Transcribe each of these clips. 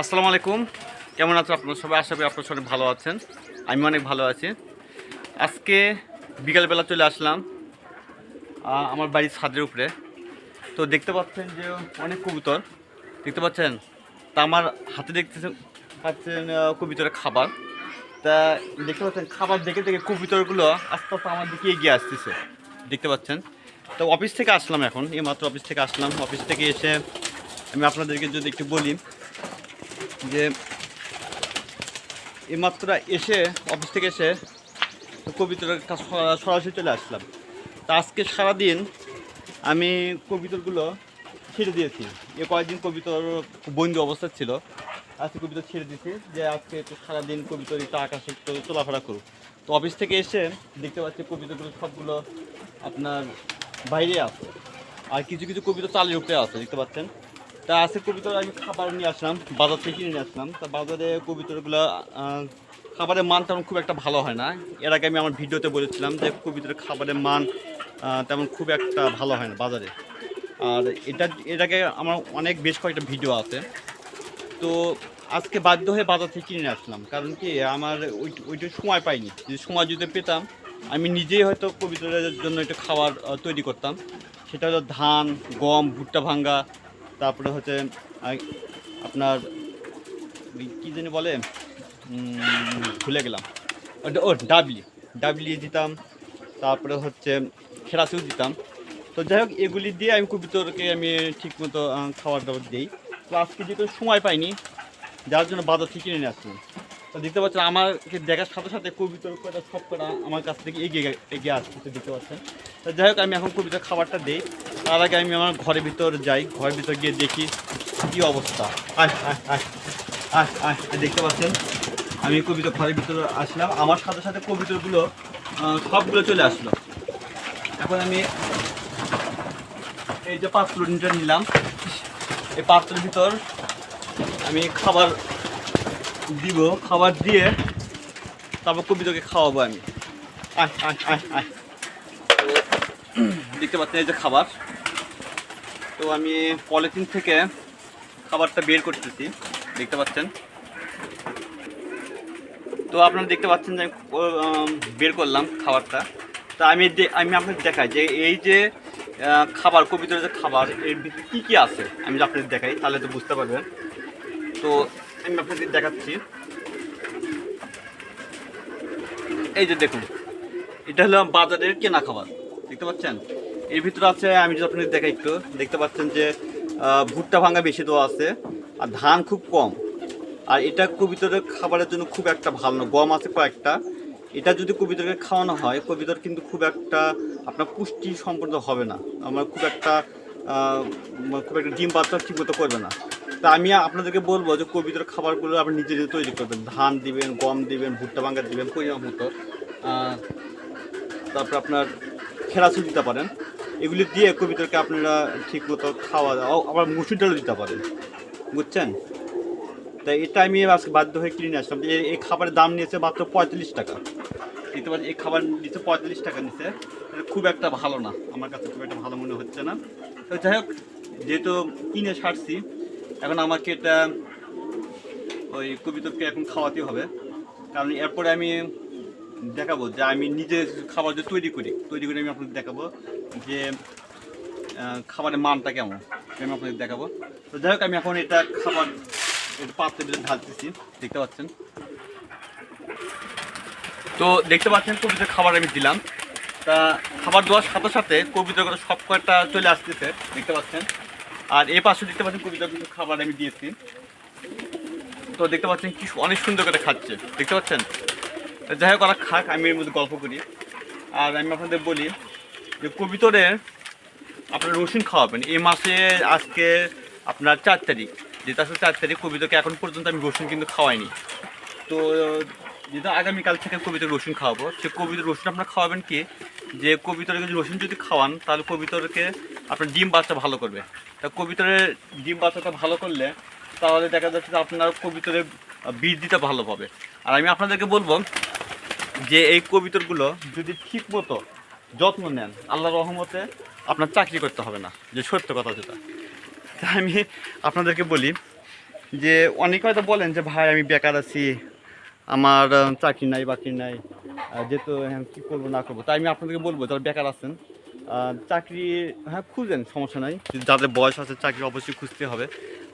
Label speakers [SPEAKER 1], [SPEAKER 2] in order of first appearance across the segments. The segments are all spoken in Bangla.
[SPEAKER 1] আসসালামু আলাইকুম। কেমন আছেন আপনারা সবাই? আশা করি আপনারা সবাই ভালো আছেন। আমি অনেক ভালো আছি। আজকে বিকালবেলা চলে আসলাম আমার বাড়ির ছাদের উপরে। তো দেখতে পাচ্ছেন যে অনেক কবুতর দেখতে পাচ্ছেন। তা আমার হাতে পাচ্ছেন কবুতরের খাবার। তা দেখতে পাচ্ছেন খাবার দেখে দেখে কবুতরগুলো আস্তে আস্তে আমার দিকে এগিয়ে আসতেছে, দেখতে পাচ্ছেন। তো অফিস থেকে আসলাম, এখন এইমাত্র অফিস থেকে আসলাম। অফিস থেকে এসে আমি আপনাদেরকে যদি একটু বলি যে এইমাত্র এসে অফিস থেকে এসে কবিতরের কাছে সরাসরি চলে আসলাম। তা আজকে সারাদিন আমি কবিতরগুলো ছেড়ে দিয়েছি। কয়েকদিন কবিতর বন্দি অবস্থা ছিল, আজকে কবিতর ছেড়ে দিয়েছি যে আজকে একটু সারাদিন কবিতর একটু আকাশে একটু চলাফেরা করুক। তো অফিস থেকে এসে দেখতে পাচ্ছি কবিতরগুলো সবগুলো আপনার বাইরে আছে, আর কিছু কিছু কবিতর চালের উপরে আছে, দেখতে পাচ্ছেন। তা আজকে কবিতর আমি খাবার নিয়ে আসলাম, বাজার থেকে কিনে নিয়ে আসলাম। তা বাজারে কবিতরগুলো খাবারের মান তেমন খুব একটা ভালো হয় না। এর আগে আমি আমার ভিডিওতে বলেছিলাম যে কবিতরের খাবারের মান তেমন খুব একটা ভালো হয় না বাজারে। আর এর আগে আমার অনেক বেশ কয়েকটা ভিডিও আছে। তো আজকে বাধ্য হয়ে বাজার থেকে কিনে আসলাম, কারণ কি আমার ওইটা সময় পাইনি। যদি সময় যদি পেতাম আমি নিজেই হয়তো কবিতরের জন্য একটু খাবার তৈরি করতাম। সেটা হলো ধান, গম, ভুট্টা ভাঙ্গা, তারপরে হচ্ছে আপনার কী জানি বলে, ভুলে গেলাম, ও ডাবলি ডাবলি দিতাম, তারপরে হচ্ছে খেরাসিও দিতাম। তো যাই হোক, এগুলি দিয়ে আমি কবিতরকে আমি ঠিকমতো খাবার দাবার দিই। তো আজকে যেহেতু সময় পাইনি, যার জন্য বাজার থেকে কিনে নিয়ে আসলাম। তো দেখতে পাচ্ছেন আমাকে দেখার সাথে সাথে কবিতর কটা সব কটা আমার কাছ থেকে এগিয়ে আসতে দেখতে পাচ্ছেন। তো যাই হোক, আমি এখন কবিতর খাবারটা দিই। তার আগে আমি আমার ঘরের ভিতর যাই, ঘরের ভিতর গিয়ে দেখি কী অবস্থা। দেখতে পাচ্ছেন আমি কবিতর ঘরের ভিতরে আসলাম, আমার সাথে সাথে কবিতরগুলো সবগুলো চলে আসলো। এখন আমি এই যে পাত্রটা নিলাম, এই পাত্রের ভিতর আমি খাবার দিব, খাবার দিয়ে তারপর কবিতাকে খাওয়াবো আমি। দেখতে পাচ্ছেন এই যে খাবার। তো আমি পলিথিন থেকে খাবারটা বের করতেছি, দেখতে পাচ্ছেন। তো আপনারা দেখতে পাচ্ছেন যে বের করলাম খাবারটা। তা আমি আপনাদের দেখাই যে এই যে খাবার, কবিতার যে খাবার, এর ভিতরে কী কী আছে আমি আপনাদের দেখাই, তাহলে তো বুঝতে পারবেন। তো আমি আপনাদের দেখাচ্ছি। এই যে দেখুন, এটা হলো বাজারের কেনা খাবার, দেখতে পাচ্ছেন। এর ভিতরে আছে, আমি যদি আপনাদের দেখাই একটু, দেখতে পাচ্ছেন যে ভুট্টা ভাঙা বেশি দেওয়া আছে, আর ধান খুব কম। আর এটা কবিতরের খাবারের জন্য খুব একটা ভালো না। গম আছে কয়েকটা, এটা যদি কবিতরকে খাওয়ানো হয়, কবিতর কিন্তু খুব একটা আপনার পুষ্টি সম্পন্ন হবে না, আমার খুব একটা ডিম বাচ্চা ঠিকমতো করবে না। তা আমি আপনাদেরকে বলবো যে কবিতর খাবারগুলো আপনি নিজে তৈরি করবেন। ধান দিবেন, গম দিবেন, ভুট্টা ভাঙ্গা দিবেন পরিমাণ মতো, তারপর আপনার খেরাচুল দিতে পারেন। এগুলি দিয়ে কবিতরকে আপনারা ঠিকমতো খাওয়া দাওয়া, আবার মুসুর ডালও দিতে পারেন, বুঝছেন। তাই এটা আমি আজকে বাধ্য হয়ে কিনে নিয়ে আসলাম। এই খাবারের দাম নিয়েছে মাত্র 45 টাকা, দেখতে পাচ্ছি। এই খাবার নিচে 45 টাকা নিচ্ছে, খুব একটা ভালো না, আমার কাছে খুব একটা ভালো মনে হচ্ছে না। তো যাই হোক, যেহেতু কিনে সারছি, এখন আমাকে এটা ওই কবিতরকে এখন খাওয়াতে হবে। কারণ এরপরে আমি দেখাবো যে আমি নিজে খাবার যে তৈরি করে আমি আপনাদের দেখাবো যে খাবারের মানটা কেমন, আমি আপনাদের দেখাবো। তো যাই হোক, আমি এখন এটা খাবার পাত্রের ভিতরে ঢালতেছি, দেখতে পাচ্ছেন। তো দেখতে পাচ্ছেন কবিতার খাবার আমি দিলাম। তা খাবার দেওয়ার সাথে সাথে কবিতার কথা সব কয়টা চলে আসতেছে, দেখতে পাচ্ছেন। আর এই পাশে দেখতে পাচ্ছেন কবিতার কিছু খাবার আমি দিয়েছি। তো দেখতে পাচ্ছেন কি অনেক সুন্দর করে খাচ্ছে, দেখতে পাচ্ছেন। যাই হোক, ওরা খাক, আমি এর মধ্যে গল্প করি। আর আমি আপনাদের বলি যে কবিতরের আপনার রসুন খাওয়াবেন এই মাসে। আজকে আপনার 4 তারিখ, যেটা আসলে 4 তারিখ, কবিতাকে এখন পর্যন্ত আমি রসুন কিন্তু খাওয়াইনি। তো যেটা আগামীকাল থেকে কবিতর রসুন খাওয়াবো, সে কবিতর রসুন আপনার খাওয়াবেন কি, যে কবিতরকে যদি রসুন যদি খাওয়ান, তাহলে কবিতরকে আপনার ডিম বাচ্চা ভালো করবে। তা কবিতরের ডিম বাচ্চাটা ভালো করলে তাহলে দেখা যাচ্ছে যে আপনার কবিতরের বীজ দিতে ভালো পাবে। আর আমি আপনাদেরকে বলবো যে এই কবিতরগুলো যদি ঠিক মতো যত্ন নেন, আল্লাহর রহমতে আপনার চাকরি করতে হবে না, যে সত্য কথা যেটা। তাই আমি আপনাদেরকে বলি যে অনেকে হয়তো বলেন যে ভাই আমি বেকার আছি, আমার চাকরি নাই বাকরি নাই, যেহেতু কী করবো না করবো, তাই আমি আপনাদেরকে বলবো যারা বেকার আছেন চাকরি হ্যাঁ খুঁজেন, সমস্যা নাই। যাদের বয়স আছে চাকরি অবশ্যই খুঁজতে হবে।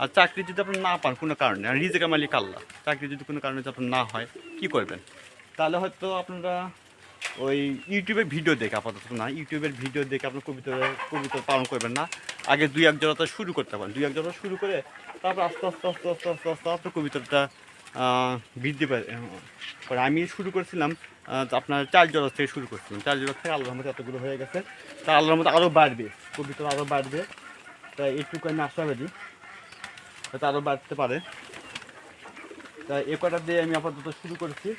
[SPEAKER 1] আর চাকরি যদি আপনি না পান কোনো কারণে, আর রিজিকের মালিক আল্লাহ, চাকরি যদি কোনো কারণে যদি আপনার না হয় কী করবেন? তাহলে হয়তো আপনারা ওই ইউটিউবের ভিডিও দেখে, আপাতত না, ইউটিউবের ভিডিও দেখে আপনার কবিতা পালন করবেন না। আগে দুই এক জোড়াটা শুরু করতে পারেন, দুই এক জোড়া শুরু করে তারপর আস্তে আস্তে আস্তে আস্তে আস্তে আস্তে আপনার কবিতাটা বৃদ্ধি পায়। আমি শুরু করেছিলাম আপনার 4 জোড়া থেকে শুরু করছিলাম, 4 জোড়া থেকে আল্লাহর মধ্যে এতগুলো হয়ে গেছে। তা আল্লাহর মধ্যে আরও বাড়বে, কবিতা আরও বাড়বে। তাই এইটুকু আমি আশাবাদী হয়তো আরও বাড়তে পারে। তাই এ কটা দিয়ে আমি আপাতত শুরু করেছি।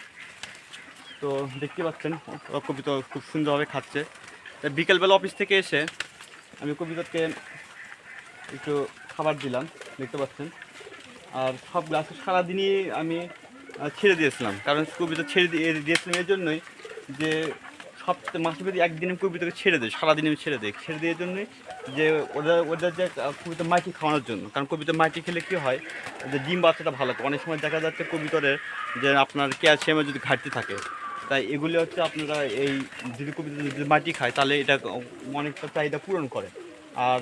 [SPEAKER 1] তো দেখতে পাচ্ছেন কবিতা খুব সুন্দরভাবে খাচ্ছে। তাই বিকেলবেলা অফিস থেকে এসে আমি কবিতাকে একটু খাবার দিলাম, দেখতে পাচ্ছেন। আর সব গ্লাসে সারাদিনই আমি ছেড়ে দিয়েছিলাম, কারণ কবিতা ছেড়ে দিয়েছিলাম এই জন্যই যে মাসে প্রতি একদিনে কবিতাকে ছেড়ে দেয়, সারাদিন আমি ছেড়ে দিয়ে জন্যই যে ওদের যে কবিতা মাটি খাওয়ানোর জন্য। কারণ কবিতা মাটি খেলে কী হয়, যে ডিম বাচ্চাটা ভালো। অনেক সময় দেখা যাচ্ছে কবিতরের যে আপনার ক্যালসিয়ামের যদি ঘাটতি থাকে, তাই এগুলি হচ্ছে আপনারা এই যদি কবিতা যদি মাটি খায় তাহলে এটা অনেকটা চাহিদা পূরণ করে। আর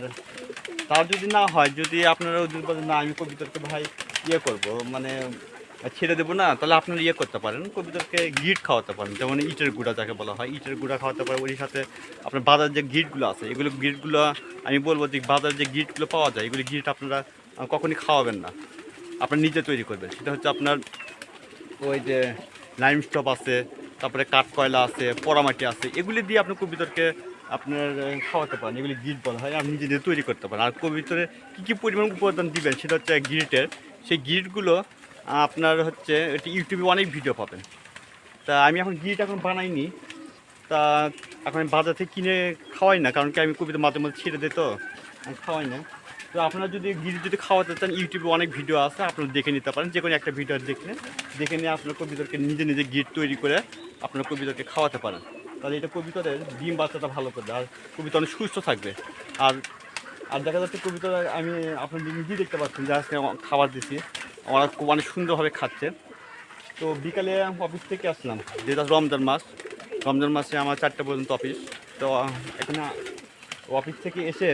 [SPEAKER 1] তার যদি না হয়, যদি আপনারা যদি বলেন না আমি কবিতরকে ভাই ইয়ে করবো, মানে ছেড়ে দেবো না, তাহলে আপনারা ইয়ে করতে পারেন, কবিতরকে গিট খাওয়াতে পারেন, যেমন ইটের গুঁড়া যাকে বলা হয়, ইটের গুঁড়া খাওয়াতে পারেন। ওই সাথে আপনার বাজার যে গিটগুলো আছে, এগুলো গিটগুলো আমি বলবো যে বাজার যে গিটগুলো পাওয়া যায়, এগুলি গিট আপনারা কখনই খাওয়াবেন না, আপনার নিজে তৈরি করবেন। সেটা হচ্ছে আপনার ওই যে লাইম স্টপ আছে, তারপরে কাঠ কয়লা আছে, পোড়ামাটি আছে, এগুলি দিয়ে আপনি কবিতরকে আপনার খাওয়াতে পারেন। এগুলি গিট বলা হয়, আপনি নিজে নিজে তৈরি করতে পারেন। আর কবিতরে কী পরিমাণ উপাদান দিবেন সেটা হচ্ছে গিটের, সেই গিটগুলো আপনার হচ্ছে এটি ইউটিউবে অনেক ভিডিও পাবেন। তা আমি এখন গিট এখন বানাইনি, তা এখন আমি বাজার থেকে কিনে খাওয়াই না, কারণ কি আমি কবিতা মাঝে মাঝে ছেড়ে দিই, তো আমি খাওয়াই না। তো আপনারা যদি গিট যদি খাওয়াতে চান, ইউটিউবে অনেক ভিডিও আছে, আপনারা দেখে নিতে পারেন। যে কোনো একটা ভিডিও দেখে নিয়ে আপনার কবিতরকে নিজে নিজে গিট তৈরি করে আপনার কবিতরকে খাওয়াতে পারেন। তাহলে এটা কবিতরের ডিম বাচ্চাটা ভালো করবে, আর কবিতা অনেক সুস্থ থাকবে। আর আর দেখা যাচ্ছে কবিতর আমি আপনার নিজেই দেখতে পাচ্ছেন যে আজকে খাবার দিচ্ছি, ওরা খুব অনেক সুন্দরভাবে খাচ্ছে। তো বিকালে অফিস থেকে আসলাম, যেটা রমজান মাসে আমার 4টা পর্যন্ত অফিস। তো এখানে অফিস থেকে এসে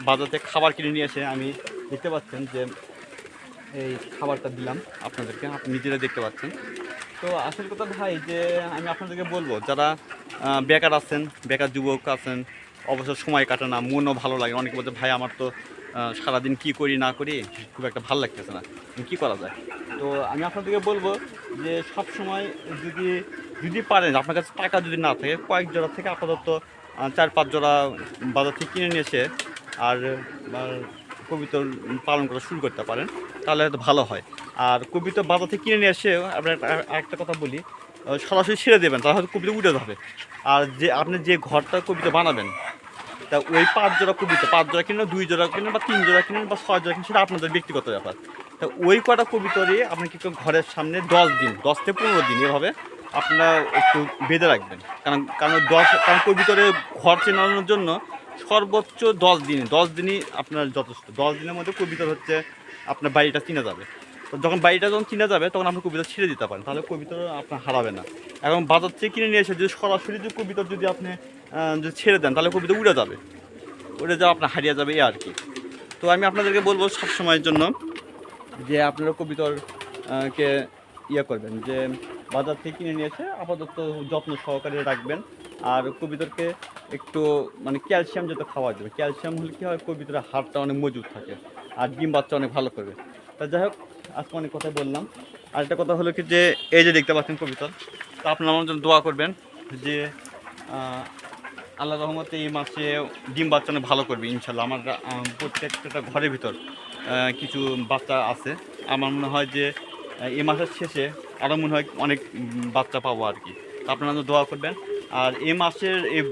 [SPEAKER 1] বাজার থেকে খাবার কিনে নিয়ে এসে আমি দেখতে পাচ্ছেন যে এই খাবারটা দিলাম আপনাদেরকে, আপনি নিজেরা দেখতে পাচ্ছেন। তো আসল কথা ভাই, যে আমি আপনাদেরকে বলবো যারা বেকার আছেন, বেকার যুবক আছেন, অবসর সময় কাটানো, মনও ভালো লাগে। অনেকে বলছে ভাই আমার তো সারাদিন কী করি না করি খুব একটা ভালো লাগতেছে না, কী করা যায়? তো আমি আপনাদেরকে বলবো যে সব সময় যদি পারেন, আপনার কাছে টাকা যদি না থাকে, কয়েক জোড়া থেকে আপাতত 4-5 জোড়া বাজার থেকে কিনে নিয়ে এসে আর কবিতর পালন করা শুরু করতে পারেন, তাহলে হয়তো ভালো হয়। আর কবিতা বাজার থেকে কিনে নিয়ে এসে আপনার আরেকটা কথা বলি, সরাসরি ছেড়ে দেবেন, তাহলে হয়তো কবিতা উঠে যাবে। আর যে আপনি যে ঘরটা কবিতা বানাবেন, তা ওই 5 জোড়া কবিতা, 5 জোড়া কিনেন, 2 জোড়া কিনেন, বা 3 জোড়া কিনেন, বা 6 জোড়া কিনেন, সেটা আপনাদের ব্যক্তিগত ব্যাপার। তা ওই কটা কবিতরে আপনি কি ঘরের সামনে 10 দিন, 10 থেকে 15 দিন এভাবে আপনারা একটু বেঁধে রাখবেন। কারণ কবিতরে ঘর চেনানোর জন্য সর্বোচ্চ 10 দিনই আপনার যথেষ্ট। 10 দিনের মধ্যে কবিতর হচ্ছে আপনার বাড়িটা চিনা যাবে। তো যখন বাড়িটা যখন চিনা যাবে, তখন আপনি কবিতা ছেড়ে দিতে পারেন, তাহলে কবিতা আপনার হারাবে না। এবং বাজার থেকে কিনে নিয়ে এসে যদি সরাসরি যদি কবিতা যদি আপনি যদি ছেড়ে দেন, তাহলে কবিতা উড়ে যাবে, আপনার হারিয়ে যাবে, এই আর কি। তো আমি আপনাদেরকে বলবো সবসময়ের জন্য যে আপনারা কবিতর কে ইয়ে করবেন, যে বাজার থেকে কিনে নিয়ে এসে আপাতত যত্ন সহকারে রাখবেন। আর কবিতরকে একটু মানে ক্যালসিয়াম যাতে খাওয়া যাবে, ক্যালসিয়াম হলে কী হয়, কবিতরের হাড়টা অনেক মজবুত থাকে আর ডিম বাচ্চা অনেক ভালো করবে। তা যাই হোক, আজকে অনেক কথা বললাম। আর একটা কথা হলো কি, যে এই যে দেখতে পাচ্ছেন কবিতর, তা আপনারা আমার জন্য দোয়া করবেন যে আল্লাহ রহমতে এই মাসে ডিম বাচ্চা অনেক ভালো করবে ইনশাল্লাহ। আমার প্রত্যেকটা ঘরের ভিতর কিছু বাচ্চা আছে। আমার মনে হয় যে এই মাসের শেষে আরও মনে হয় অনেক বাচ্চা পাবো আর কি। তা আপনারা দোয়া করবেন। আর এই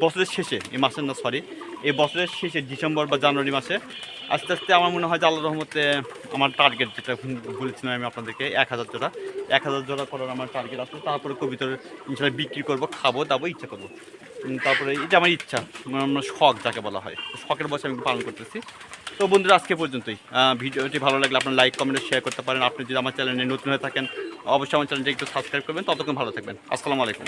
[SPEAKER 1] বছরের শেষে, এই বছরের শেষে ডিসেম্বর বা জানুয়ারি মাসে আস্তে আস্তে আমার মনে হয় যে আল্লাহ রহমতে আমার টার্গেট, যেটা বলেছিলাম আমি আপনাদেরকে, 1000 জোড়া করার আমার টার্গেট আছে। তারপরে কবিতর ইনশাল্লাহ বিক্রি করবো, খাবো দাবো, ইচ্ছা করবো। তারপরে এটা আমার ইচ্ছা, আমার শখ যাকে বলা হয়, শখের বসে আমি পালন করতেছি। তো বন্ধুরা আজকে পর্যন্তই। ভিডিওটি ভালো লাগলে আপনার লাইক কমেন্ট শেয়ার করতে পারেন। আপনি যদি আমার চ্যানেলে নতুন হয়ে থাকেন অবশ্যই আমার চ্যানেলটি একটু সাবস্ক্রাইব করবেন। ততক্ষণ ভালো থাকবেন। আসসালামু আলাইকুম।